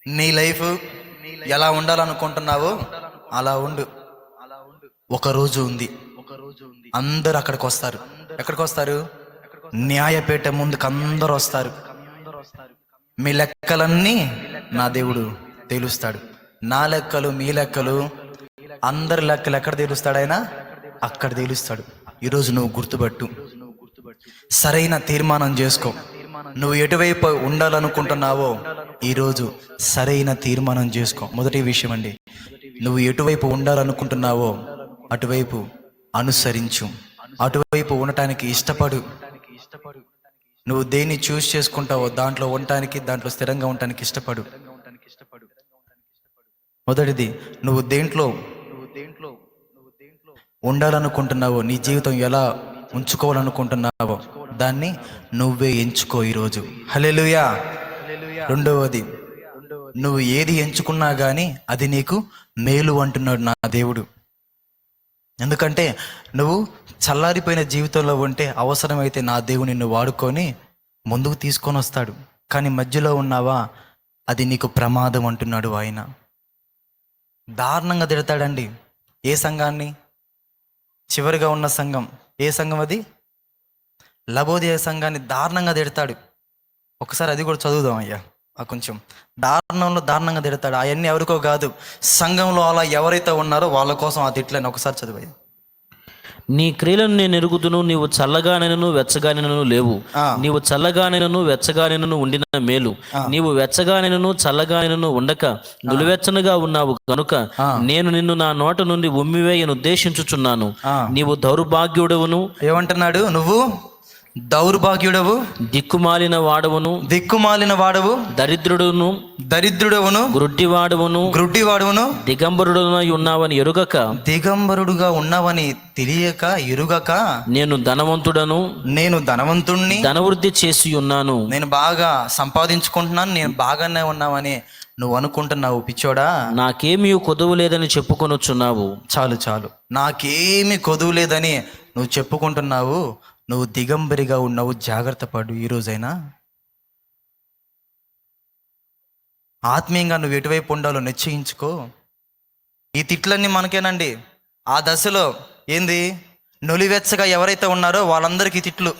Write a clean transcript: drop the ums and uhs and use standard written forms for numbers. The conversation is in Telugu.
నీ లైఫ్ ఎలా ఉండాలనుకుంటున్నావో అలా ఉండు. ఒక రోజు ఉంది, అందరు అక్కడికి వస్తారు. ఎక్కడికి వస్తారు? న్యాయపేట ముందుకు అందరు వస్తారు. మీ లెక్కలన్నీ నా దేవుడు తేలుస్తాడు. నా లెక్కలు, మీ లెక్కలు, అందరి లెక్కలు ఎక్కడ తేలుస్తాడు ఆయన? అక్కడ తేలుస్తాడు. ఈరోజు నువ్వు గుర్తుపట్టు, సరైన తీర్మానం చేసుకో. నువ్వు ఎటువైపు ఉండాలనుకుంటున్నావో ఈరోజు సరైన తీర్మానం చేసుకో. మొదటి విషయం అండి, నువ్వు ఎటువైపు ఉండాలనుకుంటున్నావో అటువైపు అనుసరించు, అటువైపు ఉండటానికి ఇష్టపడు. నువ్వు దేన్ని చూస్ చేసుకుంటావో దాంట్లో ఉండటానికి, దాంట్లో స్థిరంగా ఉండటానికి ఇష్టపడు. మొదటిది, నువ్వు దేంట్లో ఉండాలనుకుంటున్నావో, నీ జీవితం ఎలా ఉంచుకోవాలనుకుంటున్నావో దాన్ని నువ్వే ఎంచుకో ఈరోజు. హల్లెలూయా. రెండవది, నువ్వు ఏది ఎంచుకున్నా కానీ అది నీకు మేలు అంటున్నాడు నా దేవుడు. ఎందుకంటే నువ్వు చల్లారిపోయిన జీవితంలో ఉంటే అవసరమైతే నా దేవుడు నిన్ను వాడుకొని ముందుకు తీసుకొని వస్తాడు. కానీ మధ్యలో ఉన్నావా, అది నీకు ప్రమాదం అంటున్నాడు ఆయన. దారుణంగా తిడతాడండి. ఏ సంఘాన్ని? చివరిగా ఉన్న సంఘం. ఏ సంఘం అది? లబోదియ సంఘాన్ని దారుణంగా తిడతాడు. ఒకసారి అది కూడా చదువుదాం అయ్యా. కొంచెం దారుణంగా తిడతాడు. అవన్నీ ఎవరికో కాదు, సంఘంలో అలా ఎవరైతే ఉన్నారో వాళ్ళ కోసం ఆ తిట్లని ఒకసారి చదివాయి. నీ క్రియలను నేను ఎరుగుదును, నీవు చల్లగానైనను వెచ్చగానైనను లేవు. నీవు చల్లగానైనను వెచ్చగానైనను ఉండిన మేలు. నీవు వెచ్చగానైనను చల్లగానైనను ఉండక నులివెచ్చనుగా ఉన్నావు కనుక నేను నిన్ను నా నోట నుండి ఉమ్మివేయను ఉద్దేశించుచున్నాను. నీవు దౌర్భాగ్యుడవును. ఏమంటున్నాడు? నువ్వు దౌర్భాగ్యుడవు, దిక్కుమాలిన వాడవు, దరిద్రుడవును, గ్రుడ్డివాడవును, దిగంబరుడుగా ఉన్నావని తెలియక ఎరుగక నేను ధనవంతుణ్ణి ధనవృద్ధి చేసి ఉన్నాను. నేను బాగా సంపాదించుకుంటున్నాను, నేను బాగానే ఉన్నావని నువ్వు అనుకుంటున్నావు. పిచ్చోడా, నాకేమీ కొదువు లేదని చెప్పుకొనొచ్చున్నావు. చాలు, నాకేమీ కొదువు లేదని నువ్వు చెప్పుకుంటున్నావు. నువ్వు దిగంబరిగా ఉన్నావు. జాగ్రత్త పడు. ఈరోజైనా ఆత్మీయంగా నువ్వు ఎటువైపు ఉండాలో నిశ్చయించుకో. ఈ తిట్లన్నీ మనకేనండి. ఆ దశలో ఏంది, నులివెచ్చగా ఎవరైతే ఉన్నారో వాళ్ళందరికీ తిట్లు.